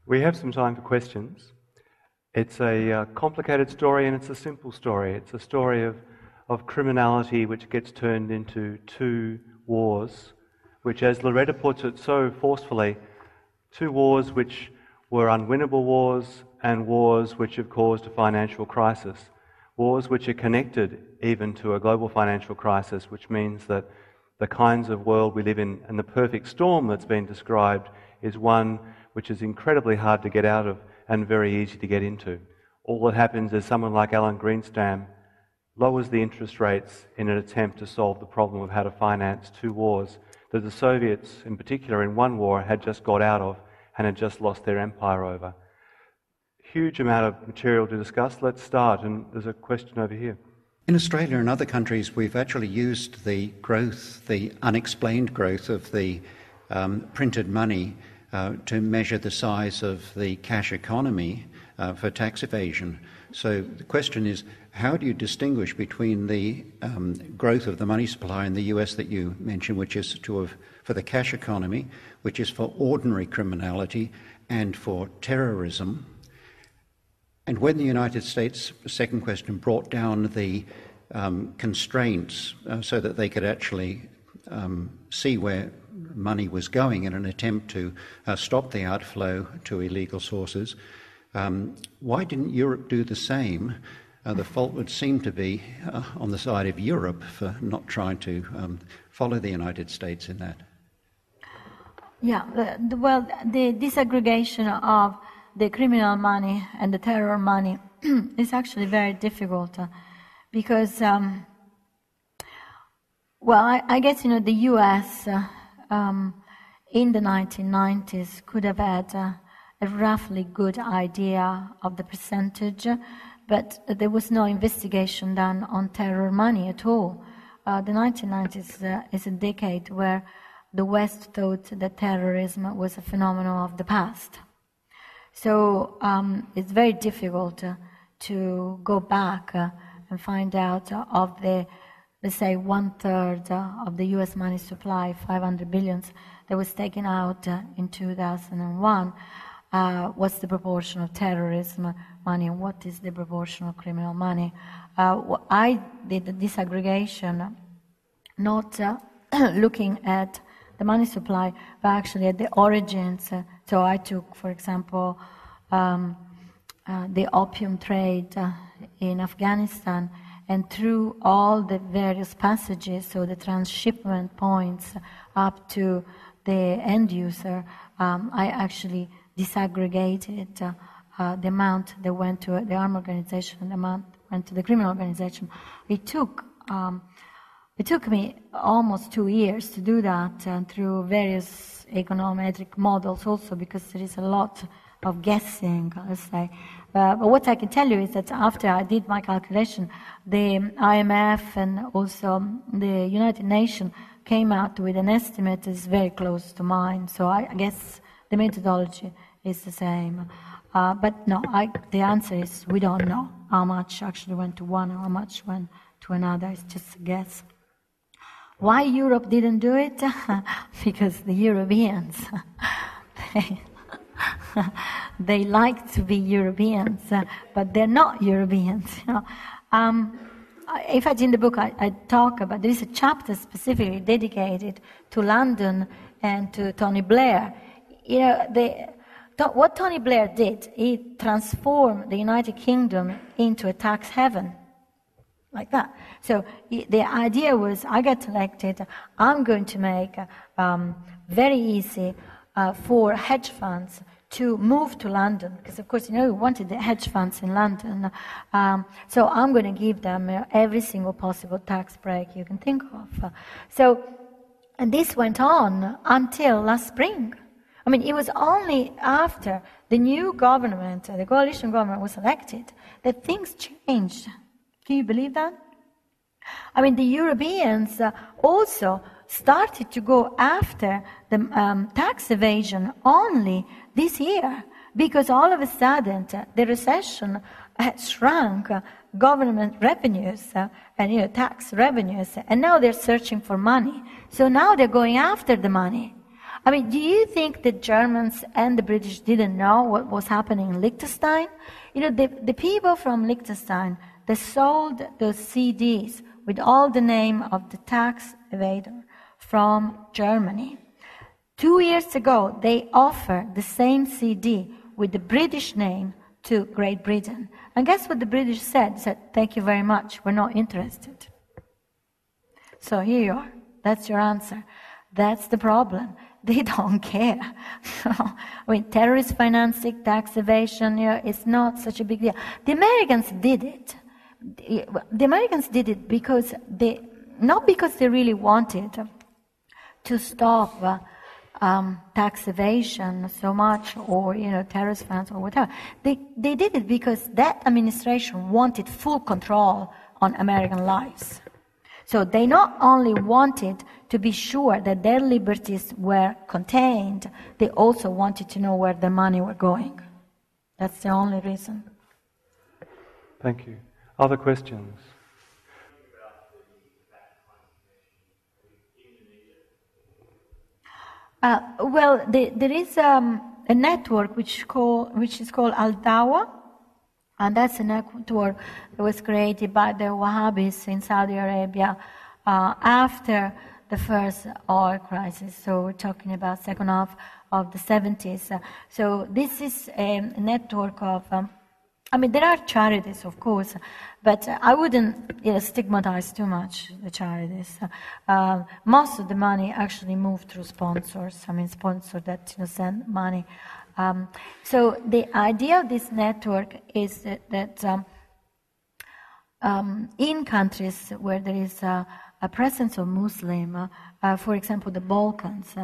We have some time for questions. It's a complicated story and it's a simple story. It's a story of criminality which gets turned into two wars, which, as Loretta puts it so forcefully, two wars which were unwinnable wars and wars which have caused a financial crisis. Wars which are connected even to a global financial crisis, which means that the kinds of world we live in and the perfect storm that's been described is one which is incredibly hard to get out of and very easy to get into. All that happens is someone like Alan Greenspan lowers the interest rates in an attempt to solve the problem of how to finance two wars that the Soviets, in particular in one war, had just got out of and had just lost their empire over. Huge amount of material to discuss. Let's start, and there's a question over here. In Australia and other countries, we've actually used the growth, the unexplained growth of the printed money to measure the size of the cash economy for tax evasion. So the question is, how do you distinguish between the growth of the money supply in the US that you mentioned, which is for the cash economy, which is for ordinary criminality and for terrorism? And when the United States, second question, brought down the constraints so that they could actually see where money was going in an attempt to stop the outflow to illegal sources, why didn't Europe do the same? The fault would seem to be on the side of Europe for not trying to follow the United States in that. Yeah, well, the disaggregation of the criminal money and the terror money is actually very difficult because, I guess, the US in the 1990s could have had a roughly good idea of the percentage, but there was no investigation done on terror money at all. The 1990s is a decade where the West thought that terrorism was a phenomenon of the past. So it's very difficult to go back and find out of the, let's say, 1/3 of the US money supply, 500 billions, that was taken out in 2001. What's the proportion of terrorism money and what is the proportion of criminal money? I did the disaggregation not looking at the money supply, but actually at the origins. So I took, for example, the opium trade in Afghanistan, and through all the various passages, so the transshipment points up to the end user, I actually disaggregated the amount that went to the armed organization and the amount went to the criminal organization. It took me almost 2 years to do that through various econometric models also, because there is a lot of guessing, let's say. But what I can tell you is that after I did my calculation, the IMF and also the United Nations came out with an estimate that is very close to mine. So I guess the methodology is the same. But no, the answer is we don't know how much actually went to one or how much went to another. It's just a guess. Why Europe didn't do it? Because the Europeans, they like to be Europeans, but they're not Europeans. In fact, in the book I talk about, there is a chapter specifically dedicated to London and to Tony Blair. What Tony Blair did, he transformed the United Kingdom into a tax heaven. Like that. So the idea was, I get elected, I'm going to make very easy for hedge funds to move to London, because of course, we wanted the hedge funds in London. So I'm going to give them every single possible tax break you can think of. And this went on until last spring. I mean, it was only after the new government, the coalition government was elected, that things changed. Can you believe that? I mean, the Europeans also started to go after the tax evasion only this year, because all of a sudden the recession had shrunk government revenues and tax revenues, and now they're searching for money. So now they're going after the money. I mean, do you think the Germans and the British didn't know what was happening in Liechtenstein? You know, the people from Liechtenstein, they sold those CDs with all the name of the tax evader from Germany. 2 years ago, they offered the same CD with the British name to Great Britain. And guess what the British said? They said, thank you very much, we're not interested. So here you are. That's your answer. That's the problem. They don't care. I mean, terrorist financing, tax evasion, it's not such a big deal. The Americans did it. The Americans did it because not because they really wanted to stop tax evasion so much, or terrorist funds or whatever. They did it because that administration wanted full control on American lives. So they not only wanted to be sure that their liberties were contained, they also wanted to know where the money were going. That's the only reason. Thank you. Other questions? Well, there is a network which is called AlDawa, and that's a network that was created by the Wahhabis in Saudi Arabia after the first oil crisis. So we're talking about second half of the 70s. So this is a network of, there are charities, of course, but I wouldn't stigmatize too much the charities. Most of the money actually moved through sponsors. Sponsors that send money. So the idea of this network is that in countries where there is a presence of Muslim, for example, the Balkans,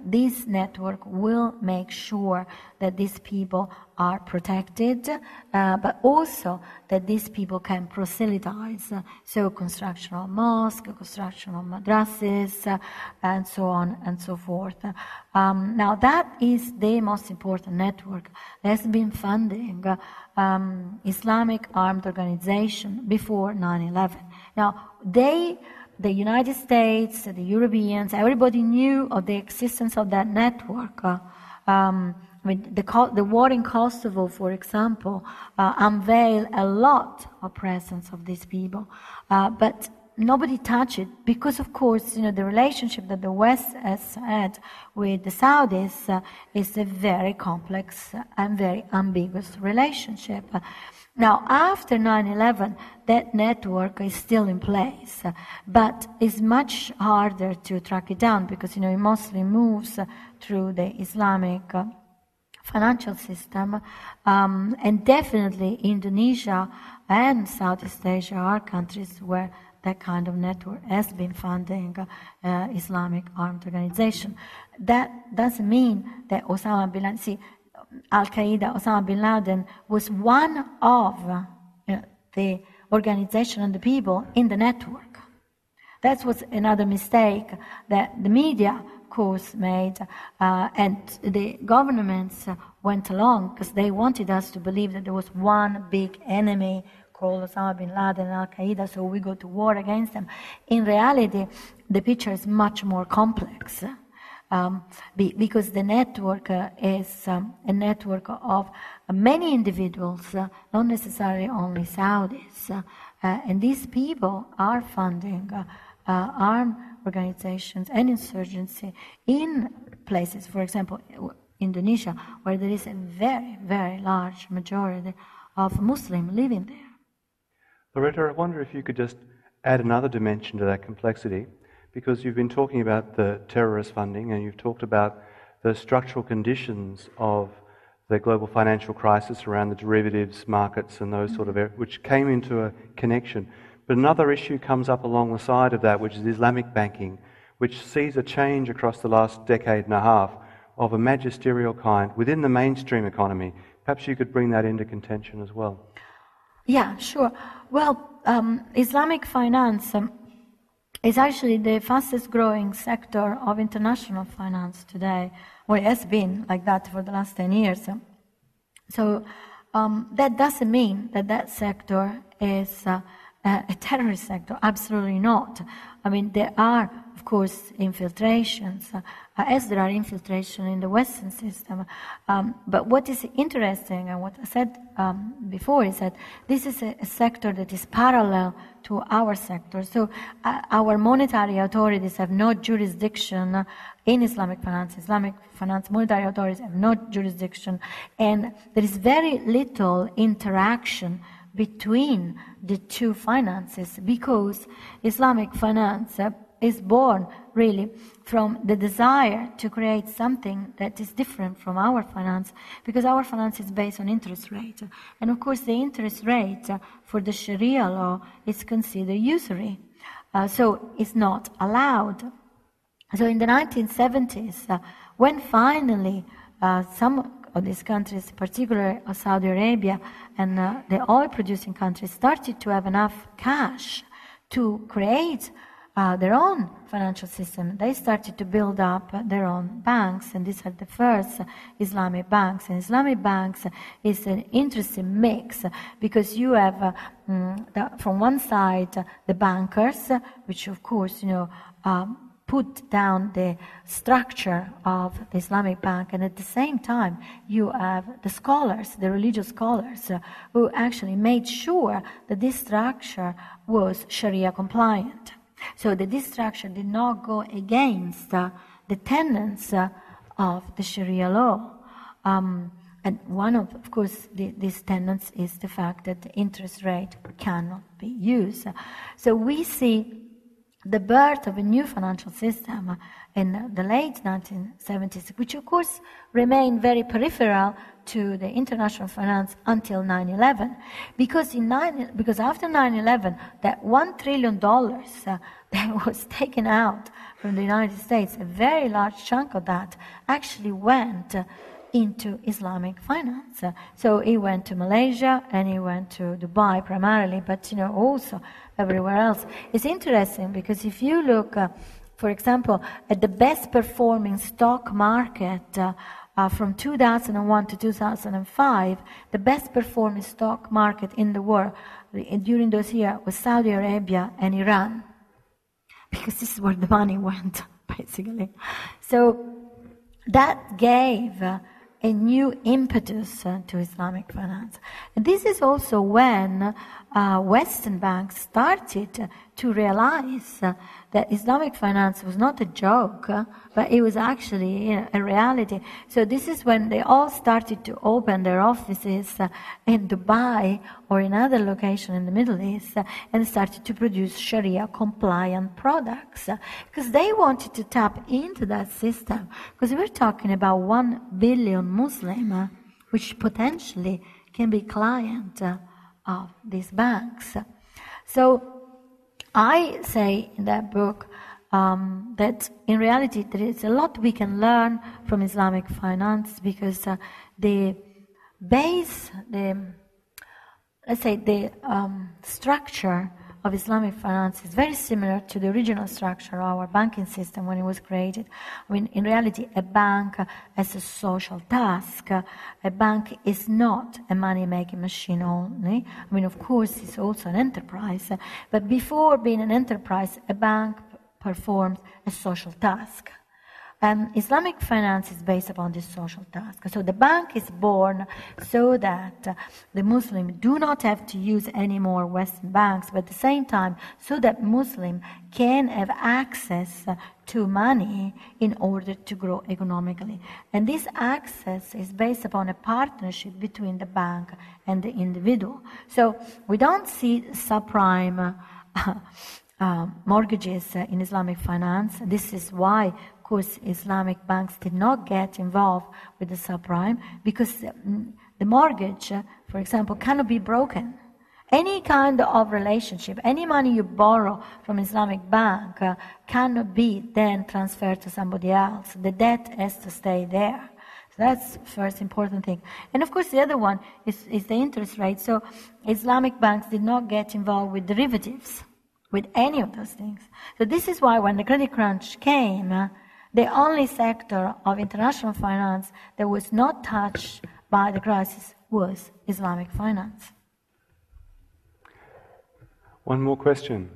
this network will make sure that these people are protected, but also that these people can proselytize, so construction of mosques, construction of madrasas, and so on and so forth. Now that is the most important network. There's been funding Islamic armed organization before 9/11. Now the United States, the Europeans, everybody knew of the existence of that network. The war in Kosovo, for example, unveiled a lot of presence of these people, but nobody touched it because, of course, the relationship that the West has had with the Saudis is a very complex and very ambiguous relationship. Now, after 9/11, that network is still in place, but it's much harder to track it down because, it mostly moves through the Islamic financial system, and definitely Indonesia and Southeast Asia are countries where that kind of network has been funding Islamic armed organization. That doesn't mean that Osama bin Laden, Al-Qaeda, Osama bin Laden was one of the organization and the people in the network. That was another mistake that the media, of course, made, and the governments went along because they wanted us to believe that there was one big enemy called Osama bin Laden and Al-Qaeda, so we go to war against them. In reality, the picture is much more complex. Because the network is a network of many individuals, not necessarily only Saudis. And these people are funding armed organizations and insurgency in places, for example, Indonesia, where there is a very, very large majority of Muslims living there. Loretta, I wonder if you could just add another dimension to that complexity, because you've been talking about the terrorist funding and you've talked about the structural conditions of the global financial crisis around the derivatives markets and those sort of areas, which came into a connection. But another issue comes up along the side of that, which is Islamic banking, which sees a change across the last decade and a half of a magisterial kind within the mainstream economy. Perhaps you could bring that into contention as well. Yeah, sure. Well, Islamic finance is actually the fastest growing sector of international finance today. Well, it has been like that for the last 10 years. So that doesn't mean that sector is a terrorist sector? Absolutely not. I mean, there are, of course, infiltrations, as there are infiltration in the Western system. But what is interesting, and what I said before, is that this is a sector that is parallel to our sector. So our monetary authorities have no jurisdiction in Islamic finance. Islamic finance monetary authorities have no jurisdiction, and there is very little interaction between the two finances, because Islamic finance is born really from the desire to create something that is different from our finance, because our finance is based on interest rate. And of course the interest rate for the Sharia law is considered usury. So it's not allowed. So in the 1970s, when finally some of these countries, particularly Saudi Arabia and the oil-producing countries, started to have enough cash to create their own financial system, they started to build up their own banks, and these are the first Islamic banks. And Islamic banks is an interesting mix, because you have from one side the bankers, which of course put down the structure of the Islamic bank, and at the same time you have the scholars, the religious scholars, who actually made sure that this structure was Sharia compliant, so that this structure did not go against the tenets of the Sharia law. And one of course, these tenets is the fact that the interest rate cannot be used. So we see the birth of a new financial system in the late 1970s, which of course remained very peripheral to the international finance until 9/11, because after 9/11, that $1 trillion that was taken out from the United States, a very large chunk of that actually went into Islamic finance. So it went to Malaysia and it went to Dubai primarily, but also everywhere else. It's interesting because if you look, for example, at the best performing stock market from 2001 to 2005, the best performing stock market in the world during those years was Saudi Arabia and Iran, because this is where the money went, basically. So that gave a new impetus to Islamic finance. And this is also when Western banks started to realize that Islamic finance was not a joke, but it was actually a reality. So this is when they all started to open their offices in Dubai or in other locations in the Middle East, and started to produce Sharia-compliant products, because they wanted to tap into that system, because we're talking about 1 billion Muslim, which potentially can be client of these banks. So I say in that book that in reality there is a lot we can learn from Islamic finance, because the base, let's say the structure of Islamic finance is very similar to the original structure of our banking system when it was created. I mean, in reality, a bank has a social task. A bank is not a money-making machine only. I mean, of course, it's also an enterprise. But before being an enterprise, a bank performs a social task. And Islamic finance is based upon this social task. So the bank is born so that the Muslims do not have to use any more Western banks, but at the same time, so that Muslims can have access to money in order to grow economically. And this access is based upon a partnership between the bank and the individual. So we don't see subprime mortgages in Islamic finance. This is why, of course, Islamic banks did not get involved with the subprime, because the mortgage, for example, cannot be broken. Any kind of relationship, any money you borrow from Islamic bank cannot be then transferred to somebody else. The debt has to stay there. So that's the first important thing. And of course the other one is the interest rate. So Islamic banks did not get involved with derivatives, with any of those things. So this is why when the credit crunch came, the only sector of international finance that was not touched by the crisis was Islamic finance. One more question.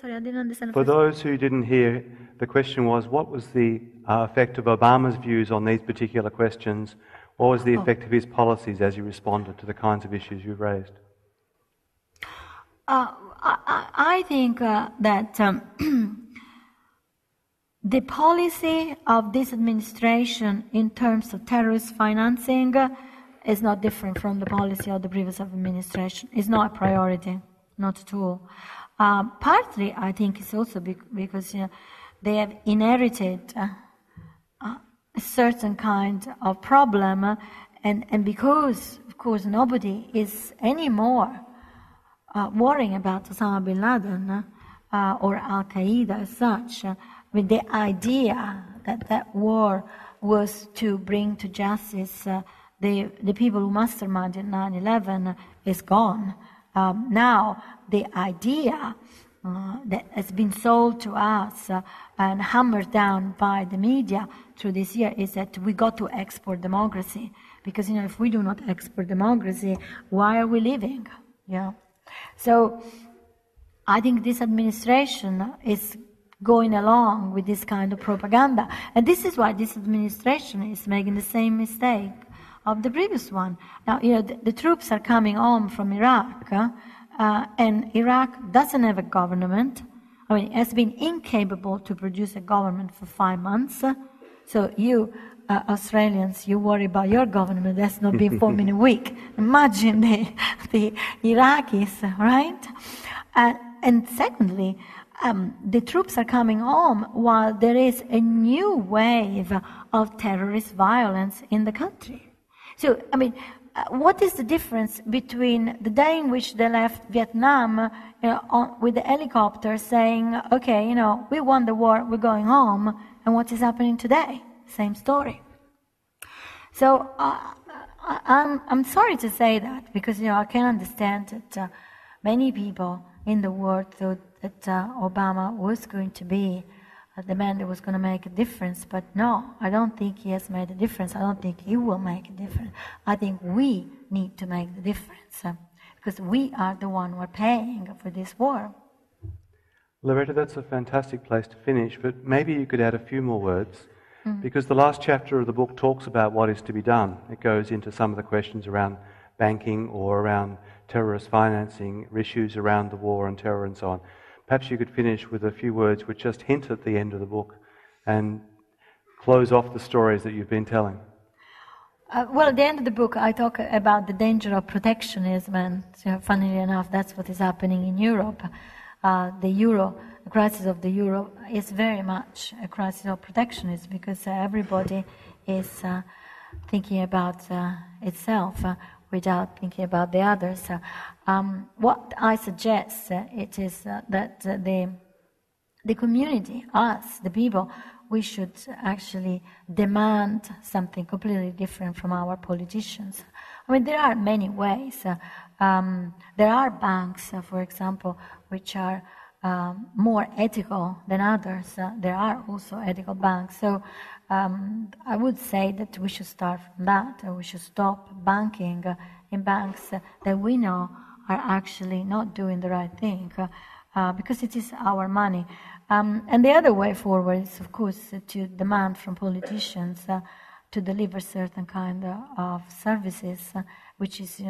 Sorry, I didn't understand. For those who didn't hear, the question was, what was the effect of Obama's views on these particular questions? What was the effect of his policies as he responded to the kinds of issues you've raised? I think that the policy of this administration in terms of terrorist financing is not different from the policy of the previous administration. It's not a priority, not at all. Partly, I think it's also because they have inherited a certain kind of problem, and because, of course, nobody is anymore worrying about Osama bin Laden or Al-Qaeda as such. I mean, the idea that that war was to bring to justice the people who masterminded 9/11 is gone. Now, the idea that has been sold to us and hammered down by the media through this year is that we got to export democracy. Because, if we do not export democracy, why are we living? So, I think this administration is going along with this kind of propaganda. And this is why this administration is making the same mistake of the previous one. Now, the troops are coming home from Iraq, and Iraq doesn't have a government. I mean, it has been incapable to produce a government for 5 months. So you, Australians, you worry about your government that's not been formed in a week. Imagine the Iraqis, right? And secondly, the troops are coming home while there is a new wave of terrorist violence in the country. So, I mean, what is the difference between the day in which they left Vietnam with the helicopter saying, okay, we won the war, we're going home, and what is happening today? Same story. So I'm sorry to say that because, I can understand that many people in the world thought that Obama was going to be the man that was going to make a difference, but no, I don't think he has made a difference. I don't think he will make a difference. I think we need to make the difference because we are the one who are paying for this war. Loretta, that's a fantastic place to finish, but maybe you could add a few more words, because the last chapter of the book talks about what is to be done. It goes into some of the questions around banking or around terrorist financing, issues around the war and terror and so on. Perhaps you could finish with a few words which just hint at the end of the book and close off the stories that you've been telling. Well, at the end of the book, I talk about the danger of protectionism, and funnily enough, that's what is happening in Europe. The crisis of the euro is very much a crisis of protectionism because everybody is thinking about itself without thinking about the others. What I suggest it is that the community, us, the people, we should actually demand something completely different from our politicians. I mean, there are many ways. There are banks, for example, which are more ethical than others. There are also ethical banks. So I would say that we should start from that. We should stop banking in banks that we know are actually not doing the right thing because it is our money. And the other way forward is, of course, to demand from politicians to deliver certain kind of services, which is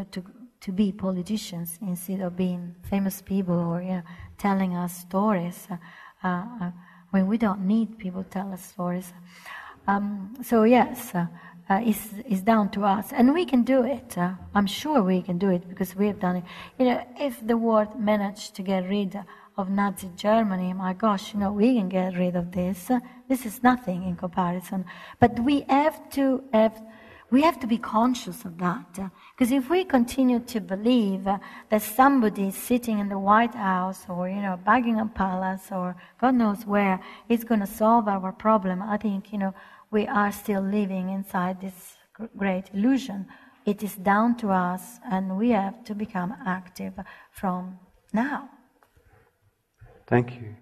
to be politicians instead of being famous people or telling us stories. When we don't need people to tell us stories. So yes, it's down to us, and we can do it. I'm sure we can do it because we have done it. If the world managed to get rid of Nazi Germany, my gosh, we can get rid of this. This is nothing in comparison. But we have to be conscious of that. Because if we continue to believe that somebody sitting in the White House or, Buckingham Palace or God knows where is going to solve our problem, I think, we are still living inside this great illusion. It is down to us, and we have to become active from now. Thank you.